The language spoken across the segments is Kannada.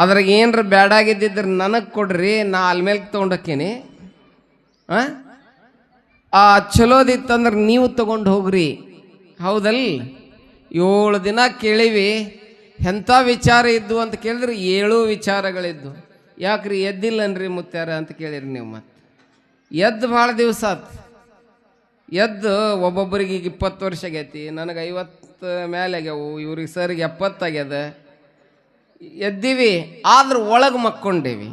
ಅದ್ರಾಗ ಏನರ ಬ್ಯಾಡಾಗಿದ್ದಿದ್ರೆ ನನಗೆ ಕೊಡ್ರಿ, ನಾ ಅಲ್ಲಿ ಮೇಲೆ ತೊಗೊಂಡೋಕ್ಕೇನಿ. ಆ ಚಲೋದಿತ್ತಂದ್ರೆ ನೀವು ತಗೊಂಡು ಹೋಗ್ರಿ. ಹೌದಲ್ಲ? 7 ದಿನ ಕೇಳಿವಿ, ಎಂಥ ವಿಚಾರ ಇದ್ದು ಅಂತ ಕೇಳಿದ್ರೆ 7 ವಿಚಾರಗಳಿದ್ದು. ಯಾಕ್ರಿ ಎದ್ದಿಲ್ಲನ್ರಿ ಮುತ್ಯಾರ ಅಂತ ಕೇಳಿರಿ ನೀವು. ಮತ್ತೆ ಎದ್ದು ಭಾಳ ದಿವಸ ಆತು. ಎದ್ದು ಒಬ್ಬೊಬ್ಬರಿಗೆ ಈಗ 20 ವರ್ಷ ಆಗೈತಿ, ನನಗೆ 50 ಮೇಲೆ ಆಗ್ಯಾವು, ಇವ್ರಿಗೆ ಸರ್ಗೆ 70 ಆಗ್ಯದ. ಎದ್ದೀವಿ, ಆದ್ರೆ ಒಳಗೆ ಮಕ್ಕೊಂಡೇವಿ.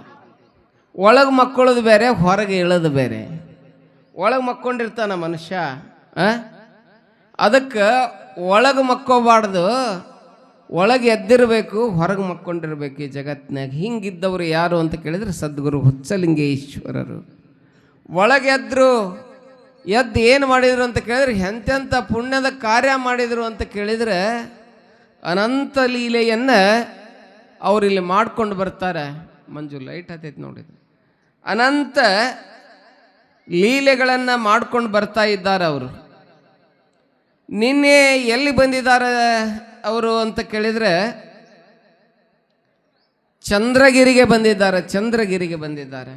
ಒಳಗೆ ಮಕ್ಕೊಳ್ಳೋದು ಬೇರೆ, ಹೊರಗೆ ಇಳೋದು ಬೇರೆ. ಒಳಗೆ ಮಕ್ಕೊಂಡಿರ್ತಾನ ಮನುಷ್ಯ. ಅದಕ್ಕೆ ಒಳಗೆ ಮಕ್ಕೋಬಾರ್ದು, ಒಳಗೆ ಎದ್ದಿರಬೇಕು, ಹೊರಗೆ ಮಕ್ಕೊಂಡಿರ್ಬೇಕು ಈ ಜಗತ್ತಿನಾಗ. ಹಿಂಗಿದ್ದವರು ಯಾರು ಅಂತ ಕೇಳಿದ್ರೆ ಸದ್ಗುರು ಹುಚ್ಚಲಿಂಗೇಶ್ವರರು. ಒಳಗೆ ಎದ್ರು, ಎದ್ದು ಏನು ಮಾಡಿದರು ಅಂತ ಕೇಳಿದ್ರೆ ಎಂತೆಂಥ ಪುಣ್ಯದ ಕಾರ್ಯ ಮಾಡಿದರು ಅಂತ ಕೇಳಿದರೆ ಅನಂತ ಲೀಲೆಯನ್ನು ಅವರಿಲ್ಲಿ ಮಾಡ್ಕೊಂಡು ಬರ್ತಾರೆ. ಮಂಜು ಲೈಟ್ ಹತ್ತೈತಿ ನೋಡಿದ್ರು. ಅನಂತ ಲೀಲೆಗಳನ್ನು ಮಾಡ್ಕೊಂಡು ಬರ್ತಾ ಇದ್ದಾರೆ ಅವರು. ನಿನ್ನೆ ಎಲ್ಲಿ ಬಂದಿದ್ದಾರೆ ಅವರು ಅಂತ ಕೇಳಿದರೆ ಚಂದ್ರಗಿರಿಗೆ ಬಂದಿದ್ದಾರೆ. ಚಂದ್ರಗಿರಿಗೆ ಬಂದಿದ್ದಾರೆ.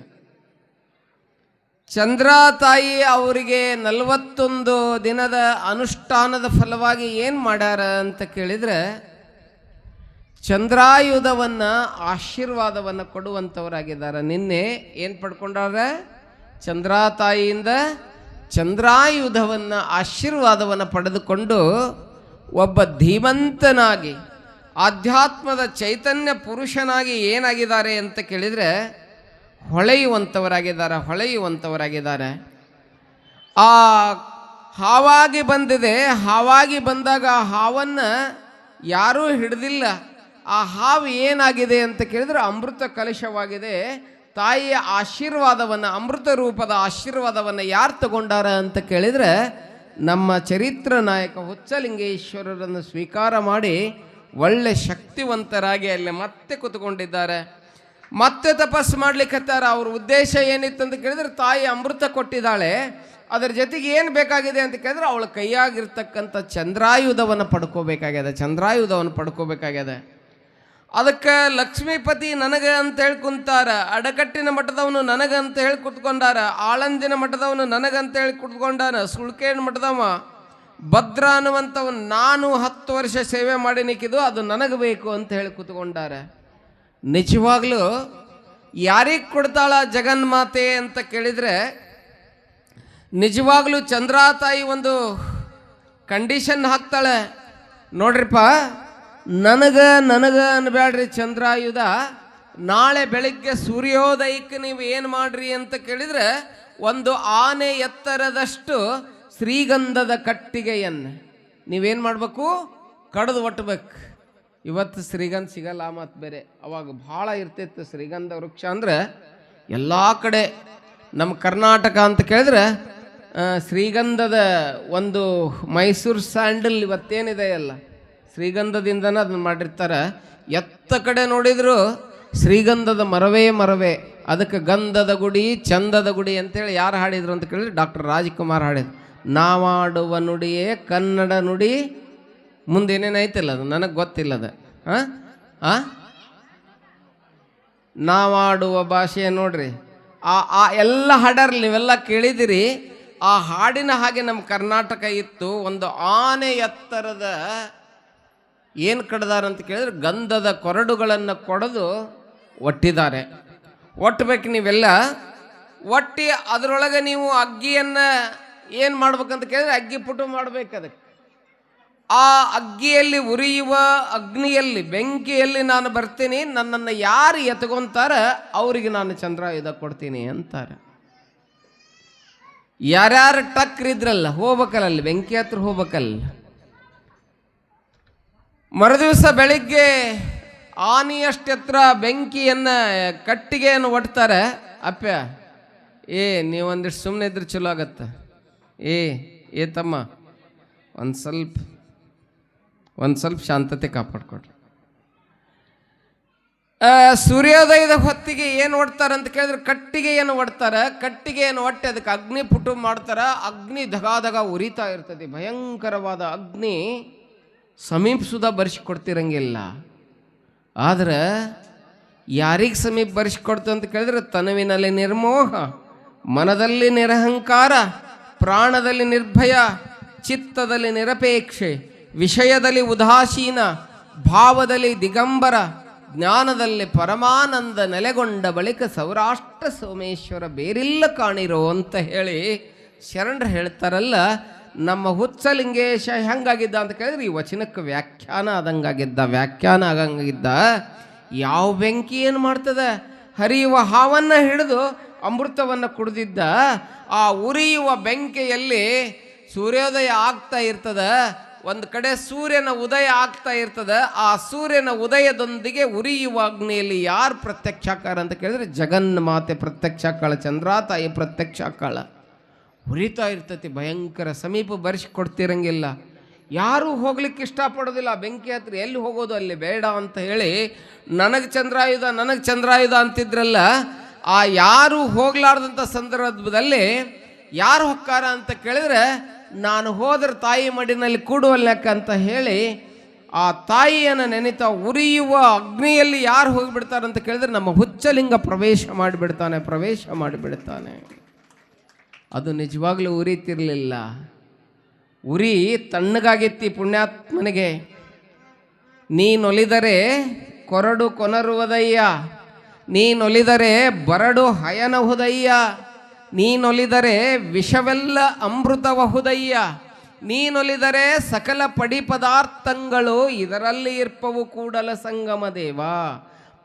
ಚಂದ್ರ ತಾಯಿ ಅವರಿಗೆ 41 ದಿನದ ಅನುಷ್ಠಾನದ ಫಲವಾಗಿ ಏನು ಮಾಡ್ಯಾರ ಅಂತ ಕೇಳಿದರೆ ಚಂದ್ರಾಯುಧವನ್ನು, ಆಶೀರ್ವಾದವನ್ನು ಕೊಡುವಂಥವರಾಗಿದ್ದಾರೆ. ನಿನ್ನೆ ಏನು ಪಡ್ಕೊಂಡಾರ? ಚಂದ್ರ ತಾಯಿಯಿಂದ ಚಂದ್ರಾಯುಧವನ್ನು, ಆಶೀರ್ವಾದವನ್ನು ಪಡೆದುಕೊಂಡು ಒಬ್ಬ ಧೀಮಂತನಾಗಿ ಆಧ್ಯಾತ್ಮದ ಚೈತನ್ಯ ಪುರುಷನಾಗಿ ಏನಾಗಿದ್ದಾರೆ ಅಂತ ಕೇಳಿದರೆ ಹೊಳೆಯುವಂಥವರಾಗಿದ್ದಾರೆ. ಹೊಳೆಯುವಂಥವರಾಗಿದ್ದಾರೆ. ಆ ಹಾವಾಗಿ ಬಂದಿದೆ. ಹಾವಾಗಿ ಬಂದಾಗ ಹಾವನ್ನು ಯಾರೂ ಹಿಡಿದಿಲ್ಲ. ಆ ಹಾವು ಏನಾಗಿದೆ ಅಂತ ಕೇಳಿದರೆ ಅಮೃತ ಕಲಶವಾಗಿದೆ. ತಾಯಿಯ ಆಶೀರ್ವಾದವನ್ನು, ಅಮೃತ ರೂಪದ ಆಶೀರ್ವಾದವನ್ನು ಯಾರು ತಗೊಂಡಾರ ಅಂತ ಕೇಳಿದರೆ ನಮ್ಮ ಚರಿತ್ರ ನಾಯಕ ಹುಚ್ಚಲಿಂಗೇಶ್ವರರನ್ನು ಸ್ವೀಕಾರ ಮಾಡಿ ಒಳ್ಳೆ ಶಕ್ತಿವಂತರಾಗಿ ಅಲ್ಲಿ ಮತ್ತೆ ಕೂತ್ಕೊಂಡಿದ್ದಾರೆ. ಮತ್ತೆ ತಪಸ್ಸು ಮಾಡ್ಲಿಕ್ಕತ್ತಾರ. ಅವ್ರ ಉದ್ದೇಶ ಏನಿತ್ತು ಅಂತ ಕೇಳಿದ್ರೆ ತಾಯಿ ಅಮೃತ ಕೊಟ್ಟಿದ್ದಾಳೆ, ಅದರ ಜೊತೆಗೆ ಏನು ಬೇಕಾಗಿದೆ ಅಂತ ಕೇಳಿದ್ರೆ ಅವಳ ಕೈಯಾಗಿರ್ತಕ್ಕಂಥ ಚಂದ್ರಾಯುಧವನ್ನು ಪಡ್ಕೋಬೇಕಾಗ್ಯದ. ಚಂದ್ರಾಯುಧವನ್ನು ಪಡ್ಕೋಬೇಕಾಗ್ಯದ. ಅದಕ್ಕೆ ಲಕ್ಷ್ಮೀಪತಿ ನನಗೆ ಅಂತ ಹೇಳಿ ಕುಂತಾರ, ಅಡಕಟ್ಟಿನ ಮಠದವನು ನನಗೆ ಅಂತ ಹೇಳಿ ಕುತ್ಕೊಂಡಾರ, ಆಳಂದಿನ ಮಠದವನು ನನಗಂತ ಹೇಳಿ ಕುತ್ಕೊಂಡಾನ, ಸುಳ್ಕೇಣ ಮಠದವ ಭದ್ರ ಅನ್ನುವಂಥವನು ನಾನು 10 ವರ್ಷ ಸೇವೆ ಮಾಡಿ ನಿಕ್ಕಿದ್ದು ಅದು ನನಗೆ ಬೇಕು ಅಂತ ಹೇಳಿ ಕುತ್ಕೊಂಡಾರ. ನಿಜವಾಗ್ಲೂ ಯಾರಿಗೆ ಕೊಡ್ತಾಳ ಜಗನ್ಮಾತೆ ಅಂತ ಕೇಳಿದರೆ ನಿಜವಾಗ್ಲೂ ಚಂದ್ರಾತಾಯಿ ಒಂದು ಕಂಡೀಷನ್ ಹಾಕ್ತಾಳೆ. ನೋಡ್ರಿಪ್ಪ, ನನಗೆ ಅನ್ಬೇಡ್ರಿ ಚಂದ್ರಾಯುಧ, ನಾಳೆ ಬೆಳಿಗ್ಗೆ ಸೂರ್ಯೋದಯಕ್ಕೆ ನೀವು ಏನು ಮಾಡ್ರಿ ಅಂತ ಕೇಳಿದರೆ ಒಂದು ಆನೆ ಎತ್ತರದಷ್ಟು ಶ್ರೀಗಂಧದ ಕಟ್ಟಿಗೆಯನ್ನು ನೀವೇನು ಮಾಡಬೇಕು? ಕಡ್ದು ಒಟ್ಟಬೇಕು. ಇವತ್ತು ಶ್ರೀಗಂಧ ಸಿಗಲ್ಲ, ಮತ್ತು ಬೇರೆ ಅವಾಗ ಭಾಳ ಇರ್ತಿತ್ತು ಶ್ರೀಗಂಧ ವೃಕ್ಷ. ಅಂದರೆ ಎಲ್ಲ ಕಡೆ ನಮ್ಮ ಕರ್ನಾಟಕ ಅಂತ ಕೇಳಿದ್ರೆ ಶ್ರೀಗಂಧದ ಒಂದು ಮೈಸೂರು ಸ್ಯಾಂಡಲ್ ಇವತ್ತೇನಿದೆ ಅಲ್ಲ, ಶ್ರೀಗಂಧದಿಂದನೇ ಅದನ್ನು ಮಾಡಿರ್ತಾರೆ. ಎತ್ತ ಕಡೆ ನೋಡಿದ್ರು ಶ್ರೀಗಂಧದ ಮರವೇ. ಅದಕ್ಕೆ ಗಂಧದ ಗುಡಿ, ಚಂದದ ಗುಡಿ ಅಂತೇಳಿ ಯಾರು ಹಾಡಿದ್ರು ಅಂತ ಕೇಳಿದ್ರೆ ಡಾಕ್ಟರ್ ರಾಜ್ಕುಮಾರ್ ಹಾಡಿದ್ರು. ನಾವಾಡುವ ನುಡಿಯೇ ಕನ್ನಡ ನುಡಿ. ಮುಂದೇನೇನೈತಿಲ್ಲ ಅದು ನನಗೆ ಗೊತ್ತಿಲ್ಲದ. ನಾವಾಡುವ ಭಾಷೆ ನೋಡ್ರಿ. ಆ ಎಲ್ಲ ಹಾಡರ್ಲಿ ನೀವೆಲ್ಲ ಕೇಳಿದಿರಿ. ಆ ಹಾಡಿನ ಹಾಗೆ ನಮ್ಮ ಕರ್ನಾಟಕ ಇತ್ತು. ಒಂದು ಆನೆ ಎತ್ತರದ ಏನು ಕಡ್ದಾರಂತ ಕೇಳಿದ್ರೆ ಗಂಧದ ಕೊರಡುಗಳನ್ನು ಕೊಡದು ಒಟ್ಟಿದ್ದಾರೆ. ಒಟ್ಟಬೇಕು ನೀವೆಲ್ಲ. ಒಟ್ಟಿ ಅದರೊಳಗೆ ನೀವು ಅಗ್ಗಿಯನ್ನು ಏನು ಮಾಡ್ಬೇಕಂತ ಕೇಳಿದ್ರೆ ಅಗ್ಗಿ ಪುಟು ಮಾಡ್ಬೇಕು. ಅದಕ್ಕೆ ಆ ಅಗ್ಗಿಯಲ್ಲಿ ಉರಿಯುವ ಅಗ್ನಿಯಲ್ಲಿ, ಬೆಂಕಿಯಲ್ಲಿ ನಾನು ಬರ್ತೀನಿ, ನನ್ನನ್ನು ಯಾರು ಎತ್ಕೊಂತಾರ ಅವರಿಗೆ ನಾನು ಚಂದ್ರಾಯುಧ ಕೊಡ್ತೀನಿ ಅಂತಾರೆ. ಯಾರ್ಯಾರು ಟಕ್ರಿದ್ರಲ್ಲ ಹೋಗ್ಬೇಕಲ್ಲ, ಅಲ್ಲಿ ಬೆಂಕಿ ಹತ್ರ ಹೋಗ್ಬೇಕಲ್ಲ. ಮರುದಿವಸ ಬೆಳಿಗ್ಗೆ ಆನೆಯಷ್ಟು ಎತ್ತರ ಬೆಂಕಿಯನ್ನು, ಕಟ್ಟಿಗೆಯನ್ನು ಒಡ್ತಾರೆ. ಅಪ್ಪ ನೀವೊಂದಿಷ್ಟು ಸುಮ್ಮನೆ ಇದ್ರೆ ಚಲೋ ಆಗತ್ತ. ಏ ತಮ್ಮ ಒಂದು ಸ್ವಲ್ಪ ಶಾಂತತೆ ಕಾಪಾಡ್ಕೊಡ್ರಿ. ಸೂರ್ಯೋದಯದ ಹೊತ್ತಿಗೆ ಏನು ಒಡ್ತಾರೆ ಅಂತ ಕೇಳಿದ್ರೆ ಕಟ್ಟಿಗೆಯನ್ನು ಒಡ್ತಾರೆ. ಕಟ್ಟಿಗೆಯನ್ನು ಒಟ್ಟಿ ಅದಕ್ಕೆ ಅಗ್ನಿ ಪುಟು ಮಾಡ್ತಾರೆ. ಅಗ್ನಿ ಧಗಾಧಗ ಉರಿತಾ ಇರ್ತದೆ. ಭಯಂಕರವಾದ ಅಗ್ನಿ, ಸಮೀಪಿಸುದ ಬರ್ಸಿಕೊಡ್ತಿರಂಗಿಲ್ಲ. ಆದರೆ ಯಾರಿಗೆ ಸಮೀಪ ಬರೆಸ್ಕೊಡ್ತು ಅಂತ ಕೇಳಿದ್ರೆ, ತನುವಿನಲ್ಲಿ ನಿರ್ಮೋಹ, ಮನದಲ್ಲಿ ನಿರಹಂಕಾರ, ಪ್ರಾಣದಲ್ಲಿ ನಿರ್ಭಯ, ಚಿತ್ತದಲ್ಲಿ ನಿರಪೇಕ್ಷೆ, ವಿಷಯದಲ್ಲಿ ಉದಾಸೀನ, ಭಾವದಲ್ಲಿ ದಿಗಂಬರ, ಜ್ಞಾನದಲ್ಲಿ ಪರಮಾನಂದ ನೆಲೆಗೊಂಡ ಬಳಿಕ ಸೌರಾಷ್ಟ್ರ ಸೋಮೇಶ್ವರ ಬೇರಿಲ್ಲ ಕಾಣಿರೋ ಅಂತ ಹೇಳಿ ಶರಣರು ಹೇಳ್ತಾರಲ್ಲ. ನಮ್ಮ ಹುಚ್ಚಲಿಂಗೇಶ ಹೆಂಗಾಗಿದ್ದ ಅಂತ ಕೇಳಿದ್ರೆ, ಈ ವಚನಕ್ಕೆ ವ್ಯಾಖ್ಯಾನ ಆಗಂಗಿದ್ದ. ಯಾವ ಬೆಂಕಿ ಏನು ಮಾಡ್ತದ? ಹರಿಯುವ ಹಾವನ್ನು ಹಿಡಿದು ಅಮೃತವನ್ನು ಕುಡಿದಿದ್ದ. ಆ ಉರಿಯುವ ಬೆಂಕಿಯಲ್ಲಿ ಸೂರ್ಯೋದಯ ಆಗ್ತಾ ಇರ್ತದ, ಒಂದು ಕಡೆ ಸೂರ್ಯನ ಉದಯ ಆಗ್ತಾ ಇರ್ತದೆ. ಆ ಸೂರ್ಯನ ಉದಯದೊಂದಿಗೆ ಉರಿಯುವ ಅಗ್ನಿಯಲ್ಲಿ ಯಾರು ಪ್ರತ್ಯಕ್ಷಾಕಾರ ಅಂತ ಕೇಳಿದ್ರೆ, ಜಗನ್ಮಾತೆ ಪ್ರತ್ಯಕ್ಷಾಕಾಳ, ಚಂದ್ರ ತಾಯಿ ಪ್ರತ್ಯಕ್ಷಾಕಾಳ. ಉರಿತಾ ಇರ್ತತಿ, ಭಯಂಕರ. ಸಮೀಪ ಕೊಡ್ತಿರಂಗಿಲ್ಲ, ಯಾರೂ ಹೋಗ್ಲಿಕ್ಕೆ ಇಷ್ಟಪಡೋದಿಲ್ಲ ಬೆಂಕಿ ಹತ್ರ. ಎಲ್ಲಿ ಹೋಗೋದು, ಅಲ್ಲಿ ಬೇಡ ಅಂತ ಹೇಳಿ ನನಗೆ ಚಂದ್ರಾಯುಧ ಅಂತಿದ್ರಲ್ಲ, ಆ ಯಾರು ಹೋಗ್ಲಾರ್ದಂಥ ಸಂದರ್ಭದಲ್ಲಿ ಯಾರು ಹೊಕ್ಕಾರ ಅಂತ ಕೇಳಿದ್ರೆ, ನಾನು ಹೋದ್ರೆ ತಾಯಿ ಮಡಿನಲ್ಲಿ ಕೂಡುವಲ್ಲೆಕ್ಕ ಅಂತ ಹೇಳಿ ಆ ತಾಯಿಯನ್ನು ನೆನೆತಾ ಉರಿಯುವ ಅಗ್ನಿಯಲ್ಲಿ ಯಾರು ಹೋಗಿಬಿಡ್ತಾರಂತ ಕೇಳಿದ್ರೆ, ನಮ್ಮ ಹುಚ್ಚಲಿಂಗ ಪ್ರವೇಶ ಮಾಡಿಬಿಡ್ತಾನೆ. ಅದು ನಿಜವಾಗ್ಲೂ ಉರಿತಿರ್ಲಿಲ್ಲ. ಉರಿ ತಣ್ಣಗಾಗಿತ್ತಿ ಪುಣ್ಯಾತ್ಮನಿಗೆ. ನೀನೊಲಿದರೆ ಕೊರಡು ಕೊನರುವುದಯ್ಯ, ನೀನೊಲಿದರೆ ಬರಡು ಹಯನಹುದಯ್ಯ, ನೀನೊಲಿದರೆ ವಿಷವೆಲ್ಲ ಅಮೃತವಹುದಯ್ಯ, ನೀನೊಲಿದರೆ ಸಕಲ ಪಡಿ ಪದಾರ್ಥಗಳು ಇದರಲ್ಲಿ ಇರ್ಪವು ಕೂಡಲ ಸಂಗಮ ದೇವ.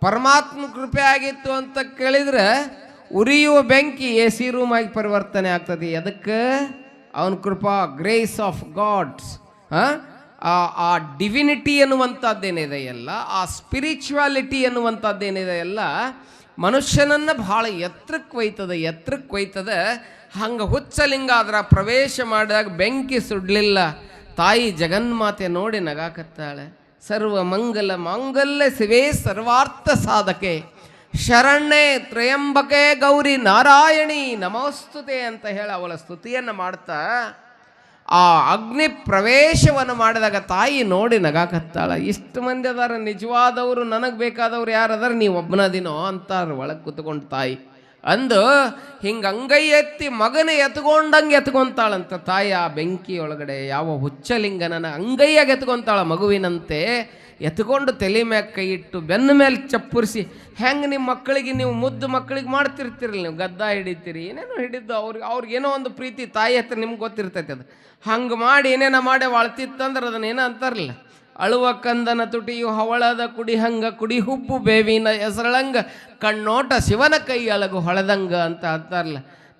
ಪರಮಾತ್ಮ ಕೃಪೆ ಆಗಿತ್ತು ಅಂತ ಕೇಳಿದ್ರೆ, ಉರಿಯುವ ಬೆಂಕಿ AC ರೂಮ್ ಆಗಿ ಪರಿವರ್ತನೆ ಆಗ್ತದೆ. ಅದಕ್ಕೆ ಅವನ ಕೃಪಾ, ಗ್ರೇಸ್ ಆಫ್ ಗಾಡ್ಸ್. ಆ ಡಿವಿನಿಟಿ ಅನ್ನುವಂಥದ್ದೇನಿದೆ ಎಲ್ಲ, ಆ ಸ್ಪಿರಿಚುವಾಲಿಟಿ ಅನ್ನುವಂಥದ್ದೇನಿದೆ ಎಲ್ಲ, ಮನುಷ್ಯನನ್ನು ಭಾಳ ಎತ್ತರಕ್ಕೆ ಒಯ್ತದೆ. ಹಂಗೆ ಹುಚ್ಚಲಿಂಗ ಅದರ ಪ್ರವೇಶ ಮಾಡಿದಾಗ ಬೆಂಕಿ ಸುಡಲಿಲ್ಲ. ತಾಯಿ ಜಗನ್ಮಾತೆ ನೋಡಿ ನಗಾಕತ್ತಾಳೆ. ಸರ್ವ ಮಂಗಲ ಮಾಂಗಲ್ಯ ಶಿವೇ ಸರ್ವಾರ್ಥ ಸಾಧಕೆ ಶರಣ್ಯೆ ತ್ರಯಂಬಕೆ ಗೌರಿ ನಾರಾಯಣಿ ನಮೋಸ್ತುತೆ ಅಂತ ಹೇಳಿ ಅವಳ ಸ್ತುತಿಯನ್ನು ಮಾಡ್ತಾ ಆ ಅಗ್ನಿ ಪ್ರವೇಶವನ್ನು ಮಾಡಿದಾಗ ತಾಯಿ ನೋಡಿ ನಗಾಕತ್ತಾಳ. ಇಷ್ಟು ಮಂದಿ ಅದಾರ, ನಿಜವಾದವರು, ನನಗೆ ಬೇಕಾದವ್ರು ಯಾರದಾರ, ನೀವು ಒಬ್ಬನದಿನೋ ಅಂತಾರ ಒಳಗೆ ಕೂತ್ಕೊಂಡು ತಾಯಿ ಅಂದು. ಹಿಂಗೆ ಅಂಗೈ ಎತ್ತಿ ಮಗನ ಎತ್ಕೊಂತಾಳಂತ ತಾಯಿ ಆ ಬೆಂಕಿ ಒಳಗಡೆ. ಯಾವ ಹುಚ್ಚಲಿಂಗನನ ಅಂಗೈಯಾಗ ಎತ್ಕೊಂತಾಳ ಮಗುವಿನಂತೆ. ಎತ್ಕೊಂಡು ತಲೆ ಮ್ಯಾಗ ಕೈ ಇಟ್ಟು ಬೆನ್ನ ಮೇಲೆ ಚಪ್ಪುರಿಸಿ, ಹೆಂಗೆ ನಿಮ್ಮ ಮಕ್ಕಳಿಗೆ, ನೀವು ಮುದ್ದು ಮಕ್ಕಳಿಗೆ ಮಾಡ್ತಿರ್ತೀರಲ್ಲ, ನೀವು ಗದ್ದ ಹಿಡಿತೀರಿ, ಏನೇನೋ ಹಿಡಿದ್ದು ಅವ್ರಿಗೇನೋ ಒಂದು ಪ್ರೀತಿ ತಾಯಿ ಹತ್ರ ನಿಮ್ಗೆ ಗೊತ್ತಿರ್ತೈತೆ. ಅದು ಹಂಗೆ ಮಾಡಿ ಏನೇನೋ ಮಾಡಿ ಅಳ್ತಿತ್ತಂದ್ರೆ ಅದನ್ನೇನೋ ಅಂತಾರಲ್ಲ, ಅಳುವ ಕಂದನ ತುಟಿಯು ಹವಳದ ಕುಡಿ ಹಂಗ ಕುಡಿ ಹುಬ್ಬು ಬೇವಿನ ಹೆಸರಳಂಗ ಕಣ್ಣೋಟ ಶಿವನ ಕೈ ಅಳಗು ಹೊಳೆದಂಗ ಅಂತ ಅಂತಾರಲ್ಲ.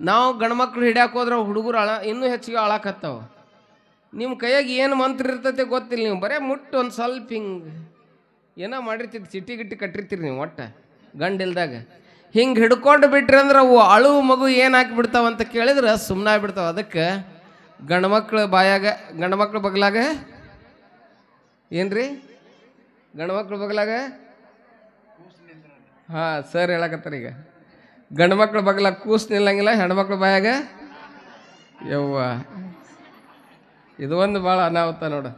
ನಾವು ಗಂಡ್ಮಕ್ಳು ಹಿಡ್ಯಾಕೆ ಹೋದ್ರೆ ಹುಡುಗರು ಇನ್ನೂ ಹೆಚ್ಚಿಗೆ ಅಳಕತ್ತಾವ. ನಿಮ್ಮ ಕೈಯಾಗ ಏನು ಮಂತ್ರ ಇರ್ತೈತೆ ಗೊತ್ತಿಲ್ಲ, ನೀವು ಬರೇ ಮುಟ್ಟು ಒಂದು ಸ್ವಲ್ಪ ಹಿಂಗೆ ಏನೋ ಮಾಡಿರ್ತೀರಿ, ಚಿಟ್ಟಿ ಗಿಟ್ಟಿ ಕಟ್ಟಿರ್ತೀರಿ ನೀವು ಒಟ್ಟು ಗಂಡಿಲ್ದಾಗ. ಹಿಂಗೆ ಹಿಡ್ಕೊಂಡು ಬಿಟ್ರಿ ಅಂದ್ರೆ ಅವು ಅಳುವು ಮಗು ಏನು ಹಾಕಿಬಿಡ್ತಾವಂತ ಕೇಳಿದ್ರೆ ಸುಮ್ಮನೆ ಬಿಡ್ತಾವೆ. ಅದಕ್ಕೆ ಗಂಡ್ಮಕ್ಳು ಬಗಲಾಗ ಏನ್ರಿ, ಗಂಡ್ಮಕ್ಳು ಬಗಲಾಗ ಹಾಂ ಸರ್ ಹೇಳಕತ್ತಾರೆ. ಈಗ ಗಂಡ್ಮಕ್ಳು ಬಗಲಾಗ ಕೂಸು ನಿಲ್ಲಂಗಿಲ್ಲ, ಹೆಣ್ಮಕ್ಳು ಬಾಯಾಗ ಯವ್ವ. ಇದು ಒಂದು ಭಾಳ ಅನಾಹುತ ನೋಡು.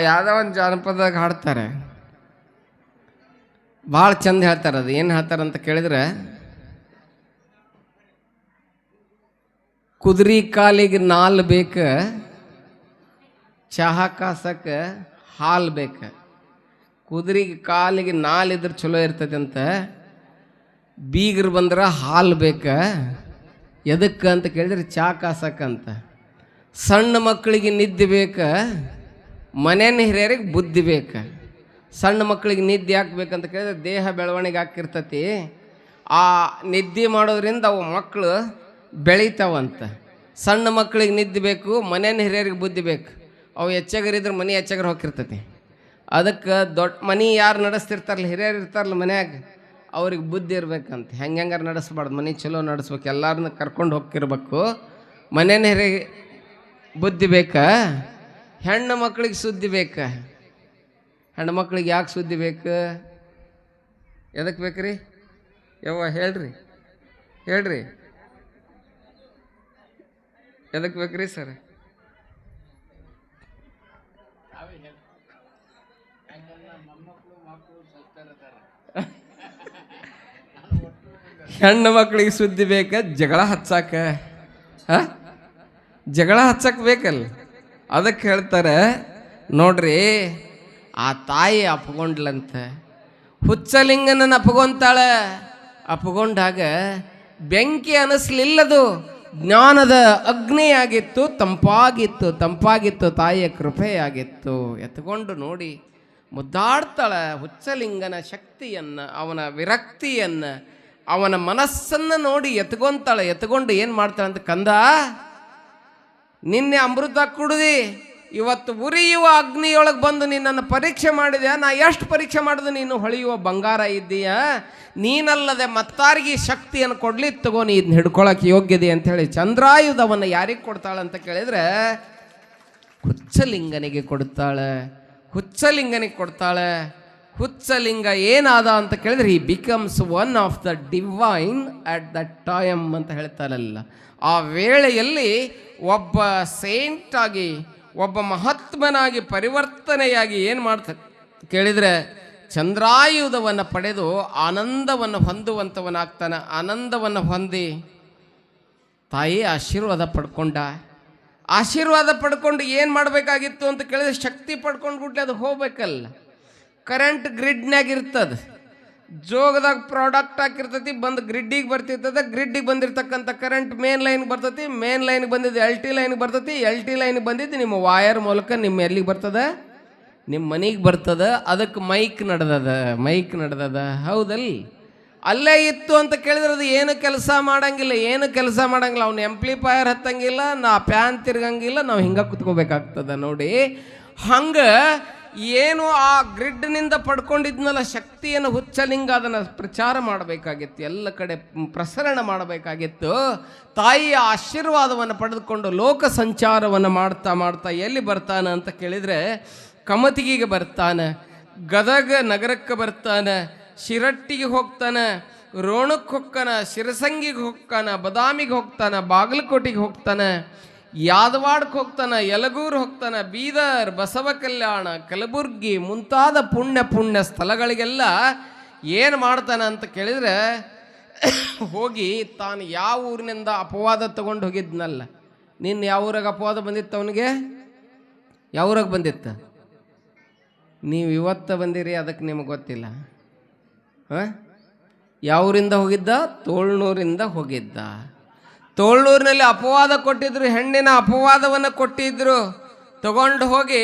ಯಾವುದೋ ಒಂದು ಜಾನಪದಾಗ ಹಾಡ್ತಾರೆ, ಭಾಳ ಚಂದ ಹೇಳ್ತಾರೆ. ಅದು ಏನು ಹೇಳ್ತಾರಂತ ಕೇಳಿದ್ರೆ, ಕುದುರೆ ಕಾಲಿಗೆ ನಾಲ್ ಬೇಕು, ಚಹಾ ಕಾಸಕ್ಕೆ ಹಾಲು ಬೇಕು. ಕುದುರೆಗೆ ಕಾಲಿಗೆ ನಾಲಿದ್ರೆ ಚಲೋ ಇರ್ತೈತೆ ಅಂತ, ಬೀಗರು ಬಂದ್ರೆ ಹಾಲು ಬೇಕು. ಎದಕ್ಕೆ ಅಂತ ಕೇಳಿದ್ರೆ ಚಹಾ ಕಾಸಕ್ಕಂತ. ಸಣ್ಣ ಮಕ್ಕಳಿಗೆ ನಿದ್ದೆ ಬೇಕು, ಮನೇನ ಹಿರಿಯರಿಗೆ ಬುದ್ಧಿ ಬೇಕು. ಸಣ್ಣ ಮಕ್ಕಳಿಗೆ ನಿದ್ದೆ ಹಾಕ್ಬೇಕಂತ ಕೇಳಿದ್ರೆ ದೇಹ ಬೆಳವಣಿಗೆ ಹಾಕಿರ್ತತಿ. ಆ ನಿದ್ದೆ ಮಾಡೋದ್ರಿಂದ ಅವು ಮಕ್ಕಳು ಬೆಳಿತಾವಂತ. ಸಣ್ಣ ಮಕ್ಕಳಿಗೆ ನಿದ್ದೆ ಬೇಕು, ಮನೇನ ಹಿರಿಯರಿಗೆ ಬುದ್ಧಿ ಬೇಕು. ಅವು ಹೆಚ್ಚಗರಿದ್ರೆ ಮನೆ ಹೆಚ್ಚಗರ ಹೋಗಿರ್ತತಿ. ಅದಕ್ಕೆ ದೊಡ್ಡ ಮನೆ ಯಾರು ನಡೆಸ್ತಿರ್ತಾರಲ್ಲ, ಹಿರಿಯರು ಇರ್ತಾರಲ್ಲ ಮನ್ಯಾಗ, ಅವ್ರಿಗೆ ಬುದ್ಧಿ ಇರ್ಬೇಕಂತ. ಹೆಂಗಾರು ನಡೆಸ್ಬಾರ್ದು, ಮನೆ ಚಲೋ ನಡೆಸ್ಬೇಕು, ಎಲ್ಲರನ್ನ ಕರ್ಕೊಂಡು ಹೋಗಿರ್ಬೇಕು. ಮನೇನ ಹಿರಿಯ ಬುದ್ಧಿ ಬೇಕಾ? ಹೆಣ್ಣು ಮಕ್ಕಳಿಗೆ ಸುದ್ದಿ ಬೇಕಾ? ಹೆಣ್ಣು ಮಕ್ಕಳಿಗೆ ಯಾಕೆ ಸುದ್ದಿ ಬೇಕು? ಎದಕ್ಕೆ ಬೇಕ್ರಿ ಯವ್ವ? ಹೇಳ್ರಿ ಎದಕ್ಕೆ ಬೇಕ್ರಿ ಸರ್? ಹೆಣ್ಣು ಮಕ್ಕಳಿಗೆ ಸುದ್ದಿ ಬೇಕ, ಜಗಳ ಹಚ್ಚಾಕ ಜಗಳ ಹಚ್ಚಕ್ ಬೇಕಲ್ಲ. ಅದಕ್ಕೆ ಹೇಳ್ತಾರೆ ನೋಡ್ರಿ, ಆ ತಾಯಿ ಅಪ್ಕೊಂಡ್ಲಂತ, ಹುಚ್ಚಲಿಂಗನ ಅಪ್ಕೊಂತಾಳೆ. ಅಪ್ಕೊಂಡಾಗ ಬೆಂಕಿ ಅನಿಸ್ಲಿಲ್ಲದು, ಜ್ಞಾನದ ಅಗ್ನಿಯಾಗಿತ್ತು, ತಂಪಾಗಿತ್ತು, ತಾಯಿಯ ಕೃಪೆಯಾಗಿತ್ತು. ಎತ್ಕೊಂಡು ನೋಡಿ ಮುದ್ದಾಡ್ತಾಳೆ ಹುಚ್ಚಲಿಂಗನ ಶಕ್ತಿಯನ್ನು, ಅವನ ವಿರಕ್ತಿಯನ್ನು, ಅವನ ಮನಸ್ಸನ್ನು ನೋಡಿ ಎತ್ಕೊಂತಾಳೆ. ಎತ್ಕೊಂಡು ಏನು ಮಾಡ್ತಾಳೆ ಅಂತ, ಕಂದ ನಿನ್ನೆ ಅಮೃತ ಕುಡಿದಿ, ಇವತ್ತು ಉರಿಯುವ ಅಗ್ನಿಯೊಳಗೆ ಬಂದು ನಿನ್ನನ್ನು ಪರೀಕ್ಷೆ ಮಾಡಿದೆ. ನಾ ಎಷ್ಟು ಪರೀಕ್ಷೆ ಮಾಡಿದೆ, ನೀನು ಹೊಳೆಯುವ ಬಂಗಾರ ಇದ್ದೀಯ, ನೀನಲ್ಲದೆ ಮತ್ತಾರಿಗೆ ಶಕ್ತಿಯನ್ನು ಕೊಡ್ಲಿ, ತಗೋ ನೀ ಇದನ್ನ ಹಿಡ್ಕೊಳಕ್ಕೆ ಯೋಗ್ಯದೆ ಅಂಥೇಳಿ ಚಂದ್ರಾಯುಧವನ್ನು ಯಾರಿಗೆ ಕೊಡ್ತಾಳೆ ಅಂತ ಕೇಳಿದರೆ ಹುಚ್ಚಲಿಂಗನಿಗೆ ಕೊಡ್ತಾಳೆ. ಹುಚ್ಚಲಿಂಗ ಏನಾದ ಅಂತ ಕೇಳಿದ್ರೆ, ಈ becomes one of the divine at the time ಅಂತ ಹೇಳ್ತಾರಲ್ಲ. ಆ ವೇಳೆಯಲ್ಲಿ ಒಬ್ಬ ಸೇಂಟಾಗಿ, ಒಬ್ಬ ಮಹಾತ್ಮನಾಗಿ ಪರಿವರ್ತನೆಯಾಗಿ ಏನು ಮಾಡ್ತಾರೆ ಕೇಳಿದರೆ, ಚಂದ್ರಾಯುಧವನ್ನು ಪಡೆದು ಆನಂದವನ್ನು ಹೊಂದುವಂಥವನಾಗ್ತಾನೆ. ಆನಂದವನ್ನು ಹೊಂದಿ ತಾಯಿ ಆಶೀರ್ವಾದ ಪಡ್ಕೊಂಡು ಏನು ಮಾಡಬೇಕಾಗಿತ್ತು ಅಂತ ಕೇಳಿದ್ರೆ, ಶಕ್ತಿ ಪಡ್ಕೊಂಡು ಬಿಟ್ಲೆ ಅದು ಹೋಗ್ಬೇಕಲ್ಲ. ಕರೆಂಟ್ ಗ್ರಿಡ್ನಾಗ ಇರ್ತದೆ, ಜೋಗದಾಗ ಪ್ರಾಡಕ್ಟ್ ಹಾಕಿರ್ತೈತಿ, ಬಂದು ಗ್ರಿಡ್ಡಿಗೆ ಬರ್ತಿರ್ತದೆ. ಗ್ರಿಡ್ಡಿಗೆ ಬಂದಿರ್ತಕ್ಕಂಥ ಕರೆಂಟ್ ಮೇನ್ ಲೈನ್ಗೆ ಬರ್ತೈತಿ, ಮೇನ್ ಲೈನ್ಗೆ ಬಂದಿದ್ದು LT ಲೈನ್ಗೆ ಬರ್ತೈತಿ, LT ಲೈನ್ಗೆ ಬಂದಿದ್ದು ನಿಮ್ಮ ವಾಯರ್ ಮೂಲಕ ನಿಮ್ಮ ಎಲ್ಲಿಗೆ ಬರ್ತದೆ, ನಿಮ್ಮ ಮನೆಗೆ ಬರ್ತದೆ. ಅದಕ್ಕೆ ಮೈಕ್ ನಡೆದದ ಹೌದಲ್ಲ. ಅಲ್ಲೇ ಇತ್ತು ಅಂತ ಕೇಳಿದ್ರೆ ಅದು ಏನು ಕೆಲಸ ಮಾಡಂಗಿಲ್ಲ. ಅವ್ನು ಎಂಪ್ಲಿಫೈಯರ್ ಹತ್ತಂಗಿಲ್ಲ, ನಾ ಪ್ಯಾನ್ ತಿರ್ಗಂಗಿಲ್ಲ, ನಾವು ಹಿಂಗೆ ಕುತ್ಕೋಬೇಕಾಗ್ತದೆ ನೋಡಿ. ಹಂಗೆ ಏನು ಆ ಗ್ರಿಡ್ನಿಂದ ಪಡ್ಕೊಂಡಿದ್ನಲ್ಲ ಶಕ್ತಿಯನ್ನು ಹುಚ್ಚಲಿಂಗ, ಅದನ್ನು ಪ್ರಚಾರ ಮಾಡಬೇಕಾಗಿತ್ತು, ಎಲ್ಲ ಕಡೆ ಪ್ರಸರಣ ಮಾಡಬೇಕಾಗಿತ್ತು. ತಾಯಿಯ ಆಶೀರ್ವಾದವನ್ನು ಪಡೆದುಕೊಂಡು ಲೋಕ ಸಂಚಾರವನ್ನು ಮಾಡ್ತಾ ಎಲ್ಲಿ ಬರ್ತಾನೆ ಅಂತ ಕೇಳಿದರೆ, ಕಮತಿಗಿಗೆ ಬರ್ತಾನೆ, ಗದಗ ನಗರಕ್ಕೆ ಬರ್ತಾನೆ, ಶಿರಟ್ಟಿಗೆ ಹೋಗ್ತಾನೆ, ರೋಣಕ್ಕೆ ಹೋಗ್ತಾನೆ, ಶಿರಸಂಗಿಗೆ ಹೋಗ್ತಾನೆ, ಬದಾಮಿಗೆ ಹೋಗ್ತಾನೆ, ಬಾಗಲಕೋಟೆಗೆ ಹೋಗ್ತಾನೆ, ಯಾದವಾಡಕ್ಕೆ ಹೋಗ್ತಾನೆ, ಯಲಗೂರು ಹೋಗ್ತಾನೆ, ಬೀದರ್, ಬಸವ ಕಲ್ಯಾಣ, ಕಲಬುರ್ಗಿ ಮುಂತಾದ ಪುಣ್ಯ ಸ್ಥಳಗಳಿಗೆಲ್ಲ ಏನು ಮಾಡ್ತಾನೆ ಅಂತ ಕೇಳಿದರೆ, ಹೋಗಿ ತಾನು ಯಾವ ಊರಿನಿಂದ ಅಪವಾದ ತಗೊಂಡು ಹೋಗಿದ್ನಲ್ಲ. ನಿನ್ನ ಯಾವ ಊರಾಗ ಅಪವಾದ ಬಂದಿತ್ತು ಅವನಿಗೆ? ಯಾವ ಊರಾಗ ಬಂದಿತ್ತು? ನೀವು ಇವತ್ತು ಬಂದಿರಿ, ಅದಕ್ಕೆ ನಿಮಗೆ ಗೊತ್ತಿಲ್ಲ. ಯಾವ ಊರಿಂದ ಹೋಗಿದ್ದ? ತೋಳ್ನೂರಿಂದ ಹೋಗಿದ್ದ. ತೋಳ್ನೂರಿನಲ್ಲಿ ಅಪವಾದ ಕೊಟ್ಟಿದ್ರು, ಹೆಣ್ಣಿನ ಅಪವಾದವನ್ನು ಕೊಟ್ಟಿದ್ರು. ತಗೊಂಡು ಹೋಗಿ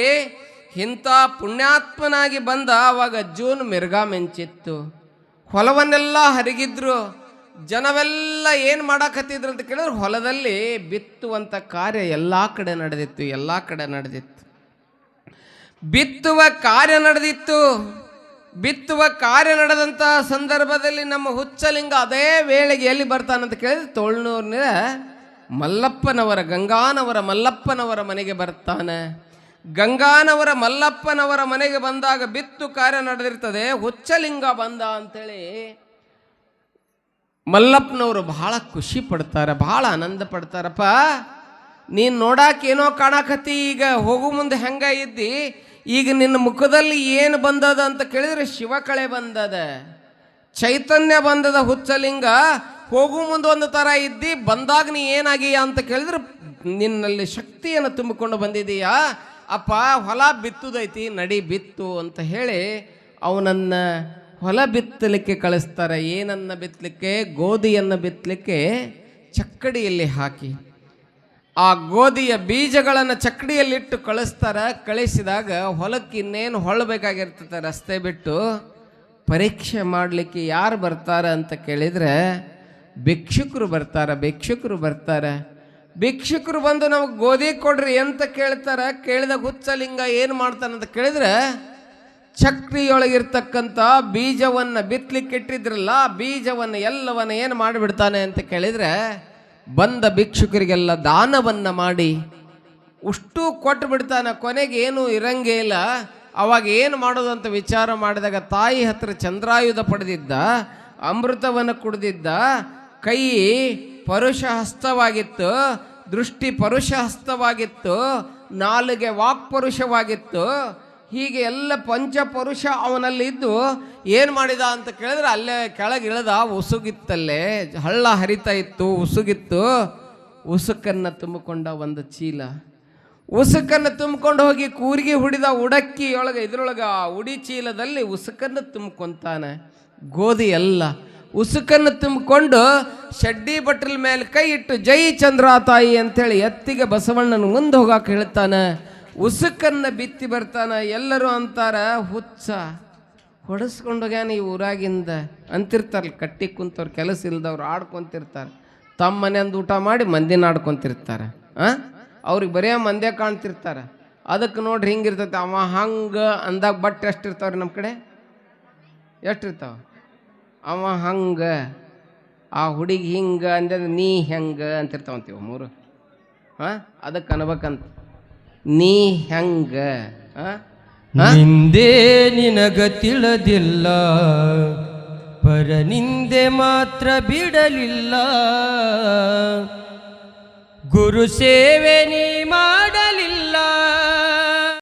ಇಂಥ ಪುಣ್ಯಾತ್ಮನಾಗಿ ಬಂದ. ಆವಾಗ ಜೂನ್ ಮಿರ್ಗಾ ಮೆಂಚಿತ್ತು, ಹೊಲವನ್ನೆಲ್ಲ ಹರಿಗಿದ್ರು. ಜನವೆಲ್ಲ ಏನು ಮಾಡಾಕತ್ತಿದ್ರು ಅಂತ ಕೇಳಿದ್ರೆ, ಹೊಲದಲ್ಲಿ ಬಿತ್ತುವಂಥ ಕಾರ್ಯ ಎಲ್ಲ ಕಡೆ ನಡೆದಿತ್ತು. ಬಿತ್ತುವ ಕಾರ್ಯ ನಡೆದಂಥ ಸಂದರ್ಭದಲ್ಲಿ ನಮ್ಮ ಹುಚ್ಚಲಿಂಗ ಅದೇ ವೇಳೆಗೆ ಎಲ್ಲಿ ಬರ್ತಾನಂತ ಕೇಳಿದ್ರೆ, ತೋಳ್ನೂರಿನ ಗಂಗಾನವರ ಮಲ್ಲಪ್ಪನವರ ಮನೆಗೆ ಬರ್ತಾನೆ. ಗಂಗಾನವರ ಮಲ್ಲಪ್ಪನವರ ಮನೆಗೆ ಬಂದಾಗ ಬಿತ್ತು ಕಾರ್ಯ ನಡೆದಿರ್ತದೆ. ಹುಚ್ಚಲಿಂಗ ಬಂದ ಅಂತೇಳಿ ಮಲ್ಲಪ್ಪನವರು ಬಹಳ ಖುಷಿ ಪಡ್ತಾರೆ, ಬಹಳ ಆನಂದ ಪಡ್ತಾರಪ್ಪ. ನೀನು ನೋಡಾಕೇನೋ ಕಾಣಕತ್ತಿ, ಈಗ ಹೋಗು ಮುಂದೆ ಹೆಂಗ ಇದ್ದಿ, ಈಗ ನಿನ್ನ ಮುಖದಲ್ಲಿ ಏನು ಬಂದದ ಅಂತ ಕೇಳಿದರೆ ಶಿವಕಳೆ ಬಂದದ, ಚೈತನ್ಯ ಬಂದದ. ಹುಚ್ಚಲಿಂಗ ಹೋಗು ಮುಂದೆ ಒಂದು ಥರ ಇದ್ದಿ, ಬಂದಾಗ ನೀ ಏನಾಗಿಯಾ ಅಂತ ಕೇಳಿದ್ರೆ ನಿನ್ನಲ್ಲಿ ಶಕ್ತಿಯನ್ನು ತುಂಬಿಕೊಂಡು ಬಂದಿದೀಯಾ. ಅಪ್ಪ ಹೊಲ ಬಿತ್ತುದೈತಿ, ನಡಿ ಬಿತ್ತು ಅಂತ ಹೇಳಿ ಅವನನ್ನು ಹೊಲ ಬಿತ್ತಲಿಕ್ಕೆ ಕಳಿಸ್ತಾರೆ. ಏನನ್ನು ಬಿತ್ತಲಿಕ್ಕೆ? ಗೋಧಿಯನ್ನು ಬಿತ್ತಲಿಕ್ಕೆ ಚಕ್ಕಡಿಯಲ್ಲಿ ಹಾಕಿ ಆ ಗೋಧಿಯ ಬೀಜಗಳನ್ನು ಚಕ್ಕಡಿಯಲ್ಲಿಟ್ಟು ಕಳಿಸ್ತಾರೆ. ಕಳಿಸಿದಾಗ ಹೊಲಕ್ಕೆ ಇನ್ನೇನು ಹೊಳಬೇಕಾಗಿರ್ತದೆ, ರಸ್ತೆ ಬಿಟ್ಟು ಪರೀಕ್ಷೆ ಮಾಡಲಿಕ್ಕೆ ಯಾರು ಬರ್ತಾರೆ ಅಂತ ಕೇಳಿದರೆ ಭಿಕ್ಷುಕರು ಬರ್ತಾರೆ. ಭಿಕ್ಷುಕರು ಬಂದು ನಮಗೆ ಗೋಧಿ ಕೊಡ್ರಿ ಅಂತ ಕೇಳ್ತಾರೆ. ಕೇಳಿದಾಗ ಹುಚ್ಚಲಿಂಗ ಏನು ಮಾಡ್ತಾನೆ ಅಂತ ಕೇಳಿದರೆ, ಚಕ್ರಿಯೊಳಗಿರ್ತಕ್ಕಂಥ ಬೀಜವನ್ನು ಬಿತ್ತಲಿಕ್ಕೆ ಇಟ್ಟಿದ್ರಲ್ಲ, ಬೀಜವನ್ನು ಎಲ್ಲವನ್ನು ಏನು ಮಾಡಿಬಿಡ್ತಾನೆ ಅಂತ ಕೇಳಿದರೆ, ಬಂದ ಭಿಕ್ಷುಕರಿಗೆಲ್ಲ ದಾನವನ್ನು ಮಾಡಿ ಉಷ್ಟು ಕೊಟ್ಟು ಬಿಡ್ತಾನೆ. ಕೊನೆಗೆ ಏನೂ ಇರಂಗೇ ಇಲ್ಲ. ಅವಾಗ ಏನು ಮಾಡೋದು ಅಂತ ವಿಚಾರ ಮಾಡಿದಾಗ ತಾಯಿ ಹತ್ರ ಚಂದ್ರಾಯುಧ ಪಡೆದಿದ್ದ, ಅಮೃತವನ್ನು ಕುಡಿದಿದ್ದ, ಕೈ ಪರುಷ ಹಸ್ತವಾಗಿತ್ತು, ದೃಷ್ಟಿ ಪರುಷ ಹಸ್ತವಾಗಿತ್ತು, ನಾಲಿಗೆ ವಾಕ್ಪರುಷವಾಗಿತ್ತು. ಹೀಗೆ ಎಲ್ಲ ಪಂಚಪುರುಷ ಅವನಲ್ಲಿದ್ದು ಏನು ಮಾಡಿದ ಅಂತ ಕೇಳಿದ್ರೆ ಅಲ್ಲೇ ಕೆಳಗೆ ಇಳಿದ. ಉಸುಗಿತ್ತಲ್ಲೇ, ಹಳ್ಳ ಹರಿತಾ ಇತ್ತು, ಉಸುಗಿತ್ತು. ಉಸುಕನ್ನು ತುಂಬಿಕೊಂಡ ಒಂದು ಚೀಲ. ಉಸುಕನ್ನು ತುಂಬಿಕೊಂಡು ಹೋಗಿ ಕೂರಿಗೆ ಹುಡಿದ ಉಡಕ್ಕಿಯೊಳಗೆ, ಇದ್ರೊಳಗೆ ಆ ಉಡಿ ಚೀಲದಲ್ಲಿ ಉಸುಕನ್ನು ತುಂಬ್ಕೊಂತಾನೆ. ಗೋಧಿ ಎಲ್ಲ ಉಸುಕನ್ನು ತುಂಬಿಕೊಂಡು ಶಡ್ಡಿ ಬಟ್ರಲ್ ಮೇಲೆ ಕೈ ಇಟ್ಟು ಜೈ ಚಂದ್ರ ತಾಯಿ ಅಂತೇಳಿ ಎತ್ತಿಗೆ ಬಸವಣ್ಣನ ಮುಂದೆ ಹೋಗಾಕ ಹೇಳ್ತಾನೆ. ಉಸುಕನ್ನು ಬಿತ್ತಿ ಬರ್ತಾನೆ. ಎಲ್ಲರೂ ಅಂತಾರ, ಹುಚ್ಚ ಹೊಡೆಸ್ಕೊಂಡೋಗ್ಯಾನ ಈ ಊರಾಗಿಂದ ಅಂತಿರ್ತಾರಲ್ಲ. ಕಟ್ಟಿ ಕುಂತವ್ರು, ಕೆಲಸ ಇಲ್ದವ್ರು ಆಡ್ಕೊತಿರ್ತಾರೆ. ತಮ್ಮ ಮನೆಯಂದು ಊಟ ಮಾಡಿ ಮಂದಿನ ಆಡ್ಕೊತಿರ್ತಾರೆ. ಅವ್ರಿಗೆ ಬರೇ ಮಂದ್ಯ ಕಾಣ್ತಿರ್ತಾರೆ. ಅದಕ್ಕೆ ನೋಡ್ರಿ ಹಿಂಗಿರ್ತೈತೆ. ಅವ ಹಂಗೆ ಅಂದಾಗ ಬಟ್ಟೆ ಎಷ್ಟಿರ್ತಾವ್ರಿ ನಮ್ಮ ಕಡೆ? ಎಷ್ಟಿರ್ತಾವ? ಅವ ಹಂಗೆ, ಆ ಹುಡುಗಿ ಹಿಂಗೆ ಅಂದ್ರೆ ನೀ ಹೆಂಗೆ ಅಂತಿರ್ತಾವಂತೀವ ಮೂರು. ಅದಕ್ಕೆ ಅನ್ಬೇಕಂತ, ನೀ ಹೆಂಗ ನಿಂದೆ ನಿನಗ ತಿಳಿದಿಲ್ಲ, ಪರ ನಿಂದೆ ಮಾತ್ರ ಬಿಡಲಿಲ್ಲ. ಗುರು ಸೇವೆ ನೀ ಮಾಡ